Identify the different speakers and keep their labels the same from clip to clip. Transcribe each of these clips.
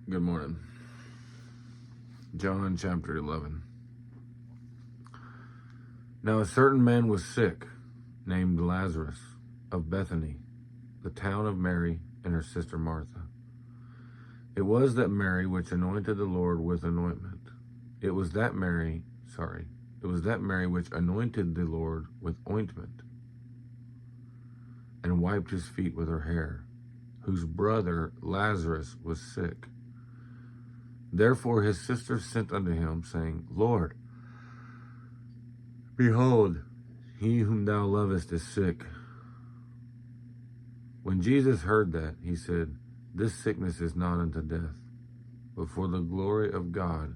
Speaker 1: Good morning. John chapter 11. Now a certain man was sick, named Lazarus, of Bethany, the town of Mary and her sister Martha. It was that Mary which anointed the Lord with anointment. It was that Mary which anointed the Lord with ointment, and wiped his feet with her hair, whose brother Lazarus was sick. Therefore his sister sent unto him, saying, Lord, behold, he whom thou lovest is sick. When Jesus heard that, he said, This sickness is not unto death, but for the glory of God,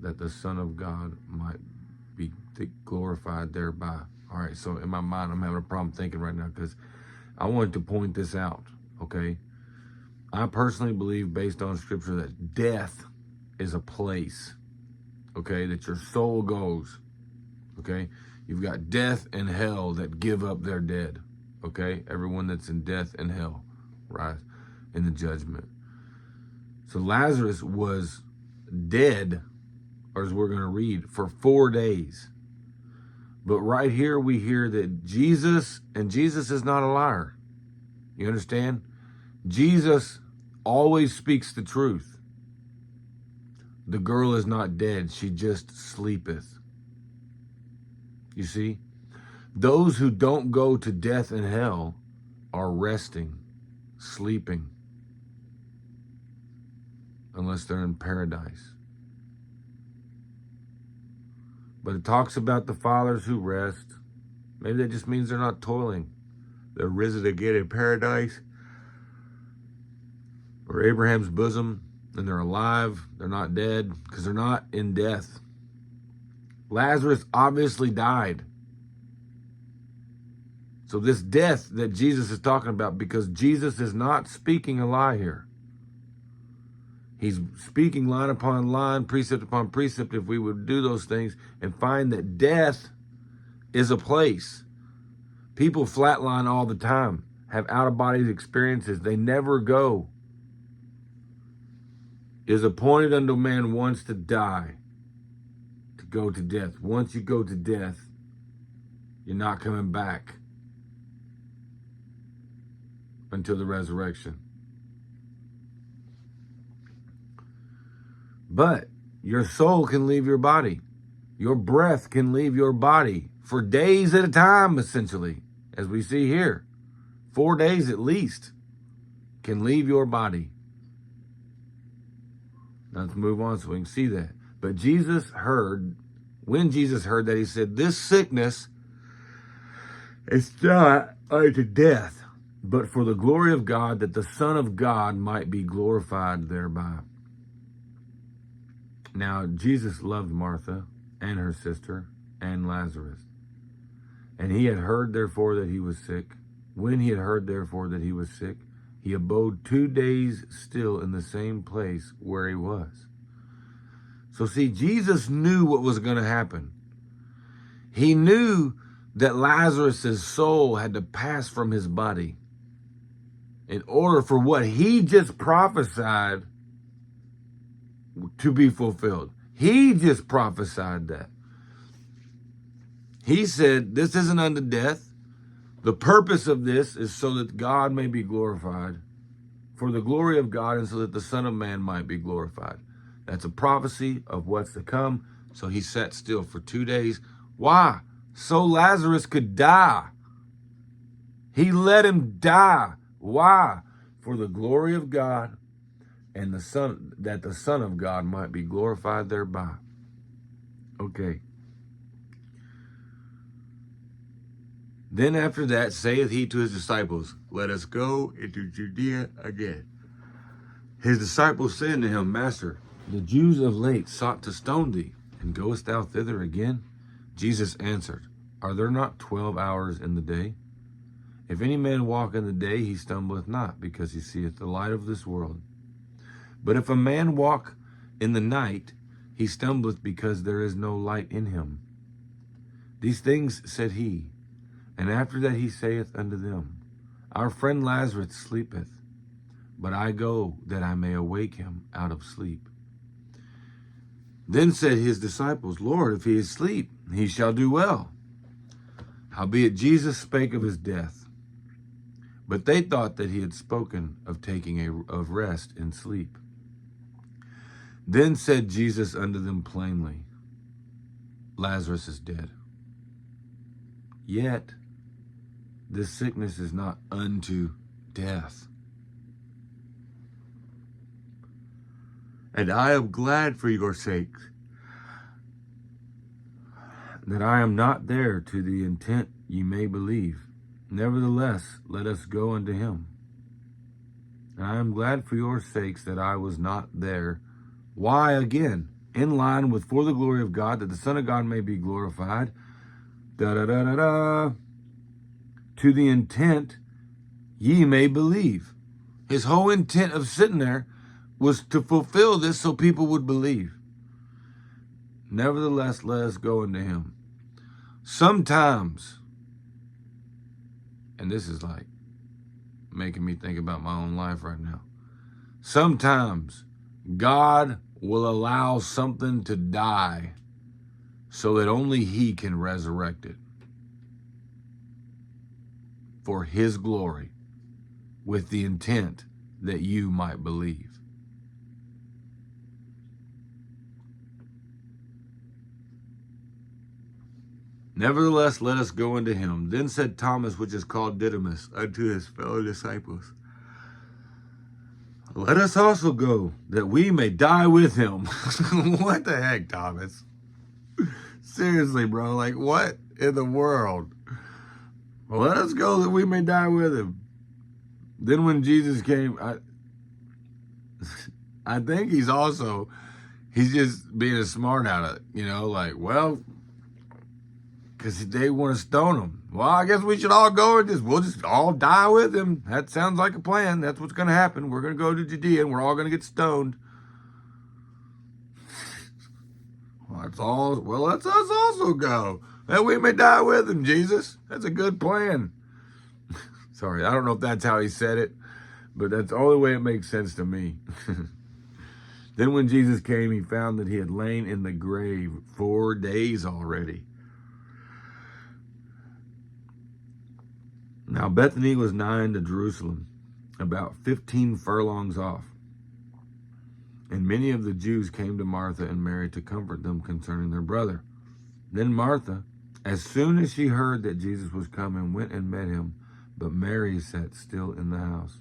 Speaker 1: that the Son of God might be glorified thereby. All right, so in my mind, I'm having a problem thinking right now because I wanted to point this out, okay? I personally believe, based on scripture, that death is a place, okay, that your soul goes, okay? You've got death and hell that give up their dead, okay? Everyone that's in death and hell, right, in the judgment. So Lazarus was dead, or as we're going to read, for 4 days. But right here we hear that Jesus is not a liar. You understand? Jesus always speaks the truth. The girl is not dead, she just sleepeth. You see? Those who don't go to death and hell are resting, sleeping, unless they're in paradise. But it talks about the fathers who rest. Maybe that just means they're not toiling. They're risen again in paradise, or Abraham's bosom, and they're alive. They're not dead because they're not in death. Lazarus obviously died. So this death that Jesus is talking about, because Jesus is not speaking a lie here. He's speaking line upon line, precept upon precept, if we would do those things and find that death is a place. People flatline all the time, have out-of-body experiences. They never go. It is appointed unto man once to die, to go to death. Once you go to death, you're not coming back until the resurrection. But your soul can leave your body. Your breath can leave your body for days at a time, essentially, as we see here. 4 days at least can leave your body. Now let's move on so we can see that. But when Jesus heard that, he said, This sickness is not unto death, but for the glory of God, that the Son of God might be glorified thereby. Now, Jesus loved Martha and her sister and Lazarus. And he had heard, therefore, that he was sick. When he had heard, therefore, that he was sick, he abode 2 days still in the same place where he was. So see, Jesus knew what was going to happen. He knew that Lazarus' soul had to pass from his body in order for what he just prophesied to be fulfilled. He just prophesied that. He said, this isn't unto death. The purpose of this is so that God may be glorified, for the glory of God, and so that the Son of Man might be glorified. That's a prophecy of what's to come. So he sat still for 2 days. Why? So Lazarus could die. He let him die. Why? For the glory of God, and that the Son of God might be glorified thereby. Okay. Then after that saith he to his disciples, Let us go into Judea again. His disciples said to him, Master, the Jews of late sought to stone thee, and goest thou thither again? Jesus answered, Are there not 12 hours in the day? If any man walk in the day, he stumbleth not, because he seeth the light of this world. But if a man walk in the night, he stumbleth, because there is no light in him. These things said he, and after that he saith unto them, Our friend Lazarus sleepeth, but I go that I may awake him out of sleep. Then said his disciples, Lord, if he is asleep, he shall do well. Howbeit Jesus spake of his death. But they thought that he had spoken of taking of rest in sleep. Then said Jesus unto them plainly, Lazarus is dead. Yet this sickness is not unto death. And I am glad for your sakes that I am not there, to the intent ye may believe. Nevertheless, let us go unto him. And I am glad for your sakes that I was not there. Why, again, in line with for the glory of God, that the Son of God may be glorified. To the intent ye may believe. His whole intent of sitting there was to fulfill this so people would believe. Nevertheless, let us go unto him. Sometimes, and this is like making me think about my own life right now. Sometimes God will allow something to die so that only he can resurrect it for his glory, with the intent that you might believe. Nevertheless, let us go unto him. Then said Thomas, which is called Didymus, unto his fellow disciples, let us also go, that we may die with him. What the heck, Thomas? Seriously, bro, like what in the world? Well, let us go that we may die with him. Then when Jesus came, I think he's just being a smart at it, like, well, because they want to stone him. Well, I guess we should all go and we'll just all die with him. That sounds like a plan. That's what's going to happen. We're going to go to Judea and we're all going to get stoned. Let's us also go, that we may die with him, Jesus. That's a good plan. Sorry, I don't know if that's how he said it, but that's the only way it makes sense to me. Then when Jesus came, he found that he had lain in the grave 4 days already. Now Bethany was nigh unto Jerusalem, about 15 furlongs off. And many of the Jews came to Martha and Mary to comfort them concerning their brother. Then Martha, as soon as she heard that Jesus was coming, went and met him, but Mary sat still in the house.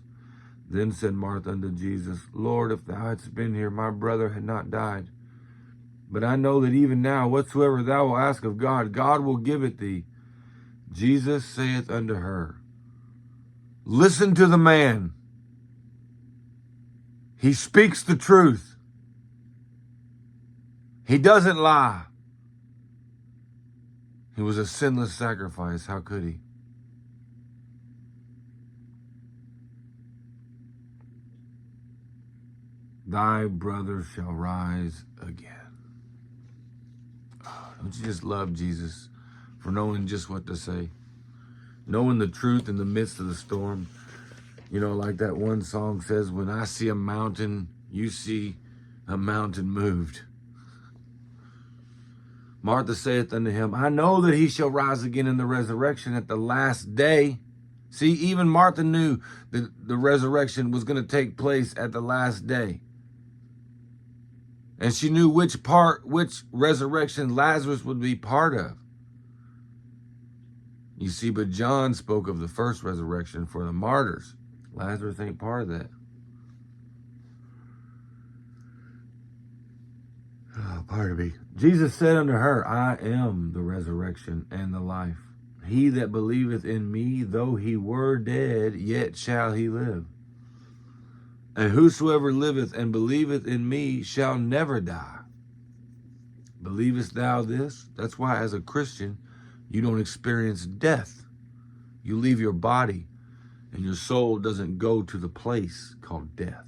Speaker 1: Then said Martha unto Jesus, Lord, if thou hadst been here, my brother had not died. But I know that even now, whatsoever thou wilt ask of God, God will give it thee. Jesus saith unto her, listen to the man. He speaks the truth. He doesn't lie. He was a sinless sacrifice. How could he? Thy brother shall rise again. Oh, don't you just love Jesus for knowing just what to say? Knowing the truth in the midst of the storm. Like that one song says, when I see a mountain, you see a mountain moved. Martha saith unto him, I know that he shall rise again in the resurrection at the last day. See, even Martha knew that the resurrection was going to take place at the last day. And she knew which resurrection Lazarus would be part of. You see, but John spoke of the first resurrection for the martyrs. Lazarus ain't part of that. Oh, pardon me. Jesus said unto her, I am the resurrection and the life. He that believeth in me, though he were dead, yet shall he live. And whosoever liveth and believeth in me shall never die. Believest thou this? That's why as a Christian, you don't experience death. You leave your body and your soul doesn't go to the place called death.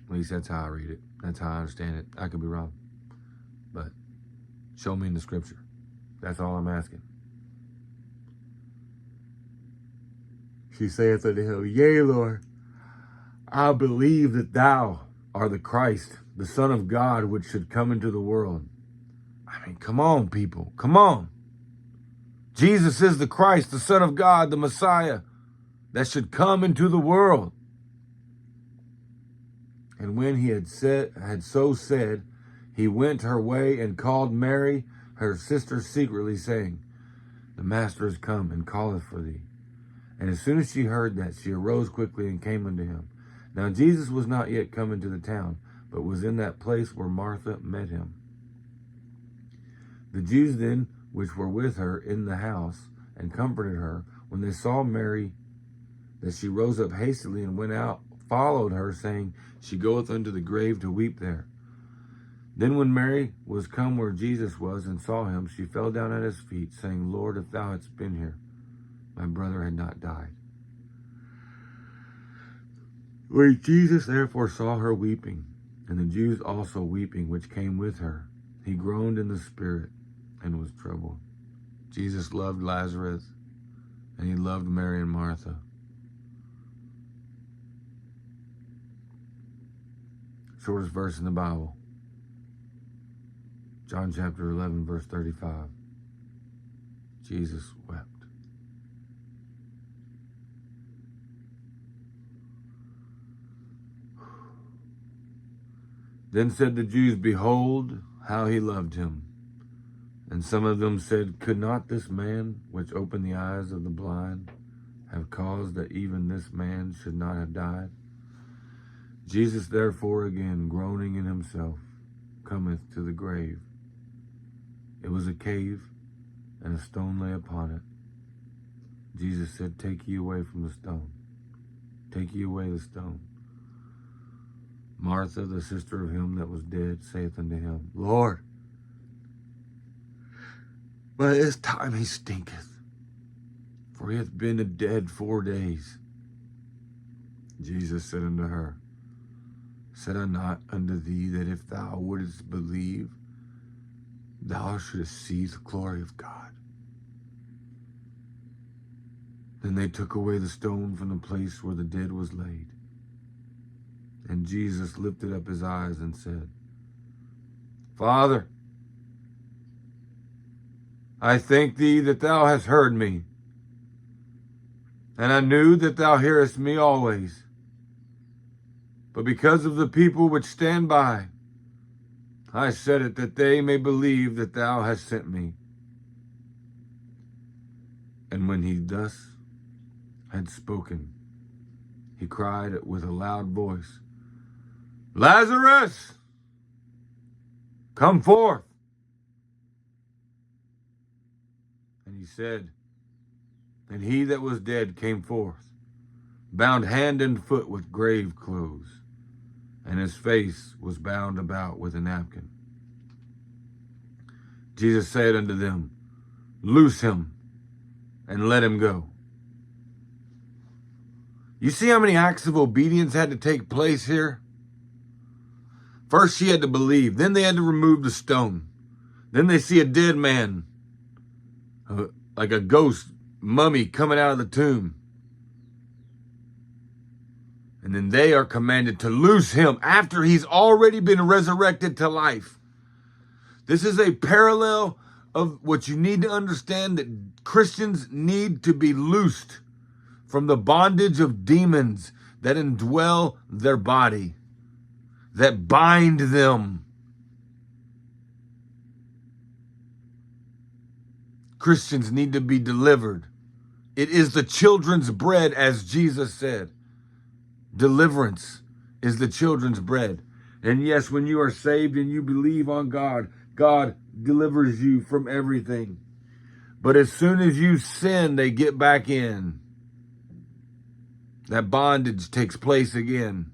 Speaker 1: At least that's how I read it. That's how I understand it. I could be wrong. But show me in the scripture. That's all I'm asking. She saith unto him, Yea, Lord, I believe that thou art the Christ, the Son of God, which should come into the world. I mean, come on, people. Come on. Jesus is the Christ, the Son of God, the Messiah, that should come into the world. And when he had so said, he went her way and called Mary, her sister, secretly, saying, The Master is come and calleth for thee. And as soon as she heard that, she arose quickly and came unto him. Now Jesus was not yet come into the town, but was in that place where Martha met him. The Jews then, which were with her in the house, and comforted her, when they saw Mary, that she rose up hastily and went out, followed her, saying, She goeth unto the grave to weep there. Then when Mary was come where Jesus was, and saw him, she fell down at his feet, saying, Lord, if thou hadst been here, my brother had not died. When Jesus therefore saw her weeping, and the Jews also weeping, which came with her, he groaned in the spirit, and was troubled. Jesus loved Lazarus, and he loved Mary and Martha. Shortest verse in the Bible. John chapter 11, verse 35. Jesus wept. Then said the Jews, Behold, how he loved him. And some of them said, Could not this man, which opened the eyes of the blind, have caused that even this man should not have died? Jesus therefore again, groaning in himself, cometh to the grave. It was a cave, and a stone lay upon it. Jesus said, Take ye away from the stone. Take ye away the stone. Martha, the sister of him that was dead, saith unto him, Lord, by this time he stinketh, for he hath been dead 4 days. Jesus said unto her, Said I not unto thee that if thou wouldest believe, thou shouldest see the glory of God? Then they took away the stone from the place where the dead was laid. And Jesus lifted up his eyes and said, Father, I thank thee that thou hast heard me, and I knew that thou hearest me always. But because of the people which stand by, I said it, that they may believe that thou hast sent me. And when he thus had spoken, he cried with a loud voice, Lazarus, come forth. And he said, and he that was dead came forth, bound hand and foot with grave clothes, and his face was bound about with a napkin. Jesus said unto them, Loose him, and let him go. You see how many acts of obedience had to take place here? First, she had to believe. Then they had to remove the stone. Then they see a dead man, like a ghost mummy coming out of the tomb. And then they are commanded to loose him after he's already been resurrected to life. This is a parallel of what you need to understand, that Christians need to be loosed from the bondage of demons that indwell their body, that bind them. Christians need to be delivered. It is the children's bread, as Jesus said. Deliverance is the children's bread. And yes, when you are saved and you believe on God, God delivers you from everything. But as soon as you sin, they get back in. That bondage takes place again.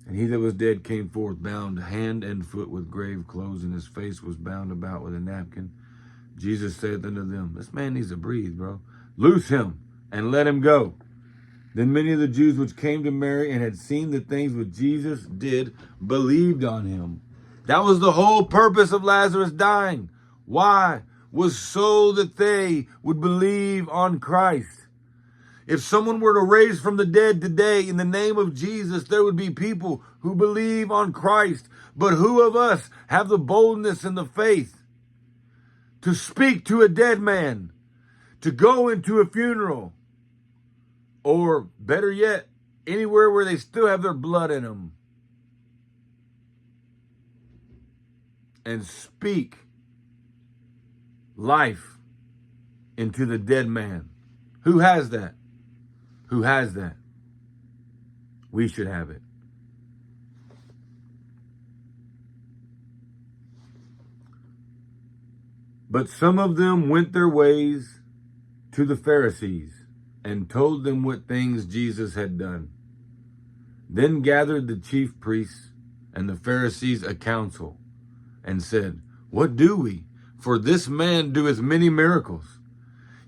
Speaker 1: And he that was dead came forth, bound hand and foot with grave clothes, and his face was bound about with a napkin. Jesus said unto them, This man needs to breathe, bro. Loose him and let him go. Then many of the Jews which came to Mary and had seen the things which Jesus did believed on him. That was the whole purpose of Lazarus dying. Why? Was so that they would believe on Christ. If someone were to raise from the dead today in the name of Jesus, there would be people who believe on Christ. But who of us have the boldness and the faith to speak to a dead man, to go into a funeral, or better yet, anywhere where they still have their blood in them, and speak life into the dead man? Who has that? Who has that? We should have it. But some of them went their ways to the Pharisees and told them what things Jesus had done. Then gathered the chief priests and the Pharisees a council and said, "What do we? For this man doeth many miracles.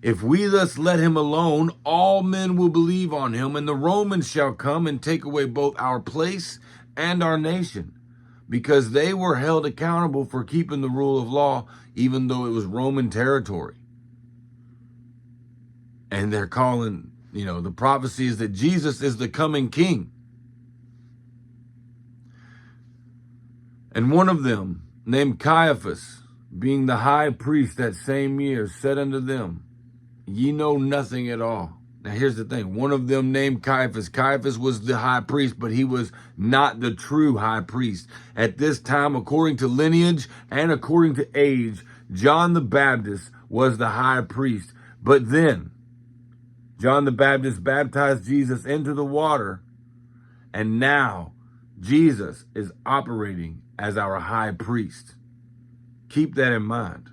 Speaker 1: If we thus let him alone, all men will believe on him, and the Romans shall come and take away both our place and our nation," because they were held accountable for keeping the rule of law, even though it was Roman territory. And they're calling, the prophecy is that Jesus is the coming king. And one of them, named Caiaphas, being the high priest that same year, said unto them, "Ye know nothing at all." Now here's the thing. One of them named Caiaphas. Caiaphas was the high priest, but he was not the true high priest. At this time, according to lineage and according to age, John the Baptist was the high priest. But then, John the Baptist baptized Jesus into the water, and now Jesus is operating as our high priest. Keep that in mind.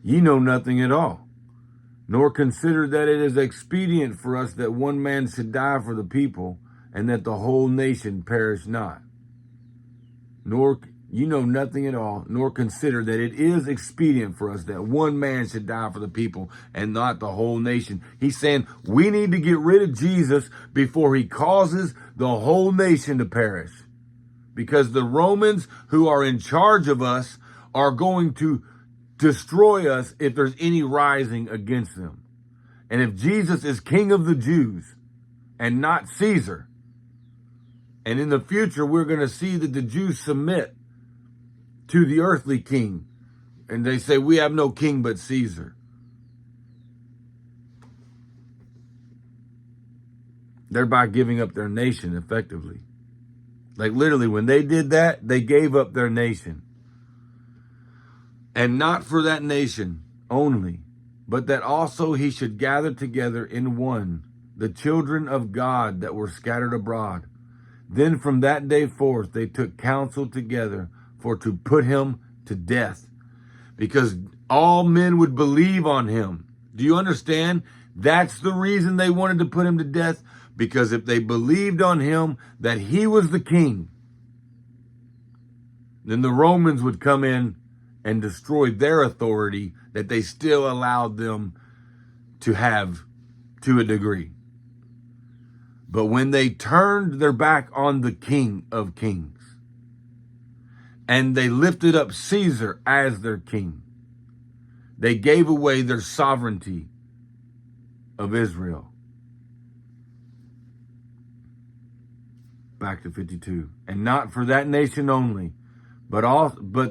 Speaker 1: Ye know nothing at all, nor consider that it is expedient for us that one man should die for the people, and that the whole nation perish not. Nor you know nothing at all, nor consider that it is expedient for us that one man should die for the people and not the whole nation. He's saying we need to get rid of Jesus before he causes the whole nation to perish. Because the Romans who are in charge of us are going to destroy us if there's any rising against them. And if Jesus is King of the Jews and not Caesar, and in the future we're going to see that the Jews submit to the earthly king, and they say, "We have no king but Caesar." Thereby giving up their nation effectively. Like literally, when they did that, they gave up their nation. And not for that nation only, but that also he should gather together in one the children of God that were scattered abroad. Then from that day forth they took counsel together for to put him to death, because all men would believe on him. Do you understand? That's the reason they wanted to put him to death, because if they believed on him that he was the king, then the Romans would come in and destroy their authority that they still allowed them to have to a degree. But when they turned their back on the King of Kings, and they lifted up Caesar as their king, they gave away their sovereignty of Israel. Back to 52. And not for that nation only, but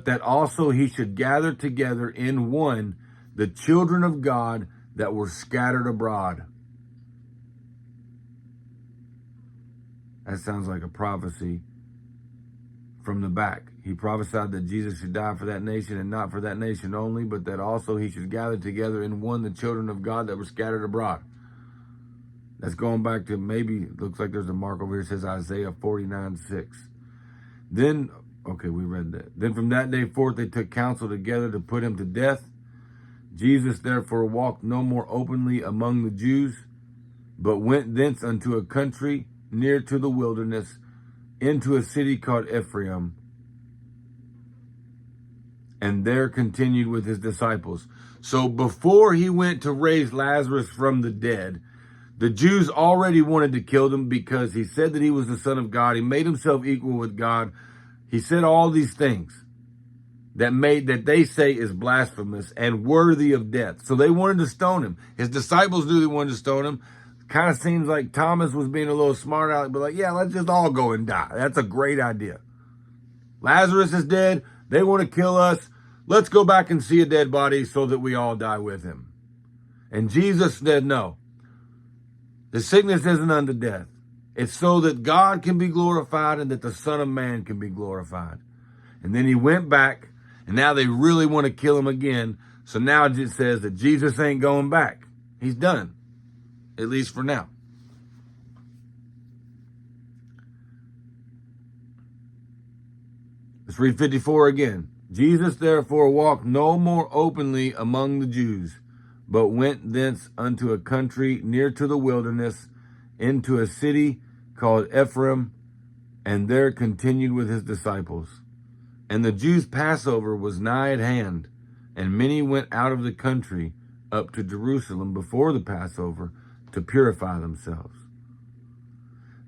Speaker 1: that also he should gather together in one the children of God that were scattered abroad. That sounds like a prophecy from the back. He prophesied that Jesus should die for that nation, and not for that nation only, but that also he should gather together in one the children of God that were scattered abroad. That's going back to, maybe, looks like there's a mark over here, it says Isaiah 49:6. Then, okay, we read that. Then from that day forth they took counsel together to put him to death. Jesus therefore walked no more openly among the Jews, but went thence unto a country near to the wilderness, into a city called Ephraim, and there continued with his disciples. So before he went to raise Lazarus from the dead, the Jews already wanted to kill him because he said that he was the Son of God. He made himself equal with God. He said all these things that they say is blasphemous and worthy of death. So they wanted to stone him. His disciples knew they wanted to stone him. Kind of seems like Thomas was being a little smart aleck, but like, yeah, let's just all go and die. That's a great idea. Lazarus is dead. They want to kill us. Let's go back and see a dead body so that we all die with him. And Jesus said, no. The sickness isn't unto death. It's so that God can be glorified and that the Son of Man can be glorified. And then he went back, and now they really want to kill him again. So now it says that Jesus ain't going back. He's done, at least for now. Let's read 54 again. Jesus therefore walked no more openly among the Jews, but went thence unto a country near to the wilderness, into a city called Ephraim, and there continued with his disciples. And the Jews' Passover was nigh at hand, and many went out of the country up to Jerusalem before the Passover to purify themselves.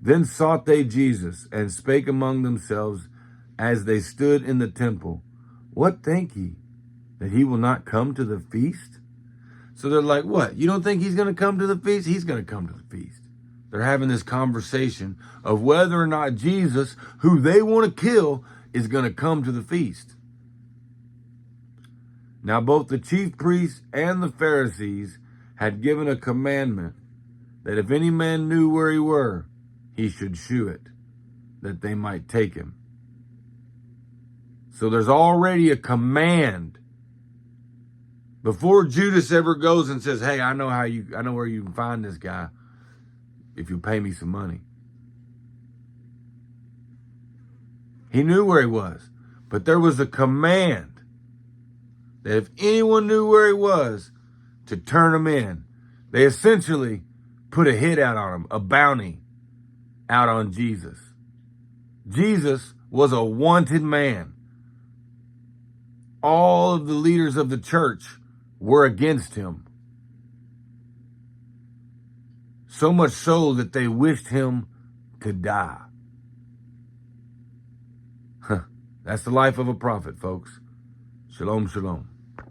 Speaker 1: Then sought they Jesus, and spake among themselves as they stood in the temple, What think ye, that he will not come to the feast? So they're like, what? You don't think he's going to come to the feast? He's going to come to the feast. They're having this conversation of whether or not Jesus, who they want to kill, is going to come to the feast. Now both the chief priests and the Pharisees had given a commandment that if any man knew where he were, he should shew it, that they might take him. So there's already a command. Before Judas ever goes and says, hey, I know where you can find this guy if you pay me some money. He knew where he was, but there was a command that if anyone knew where he was, to turn him in. They essentially put a hit out on him, a bounty out on Jesus. Jesus was a wanted man. All of the leaders of the church were against him. So much so that they wished him to die. That's the life of a prophet, folks. Shalom, shalom.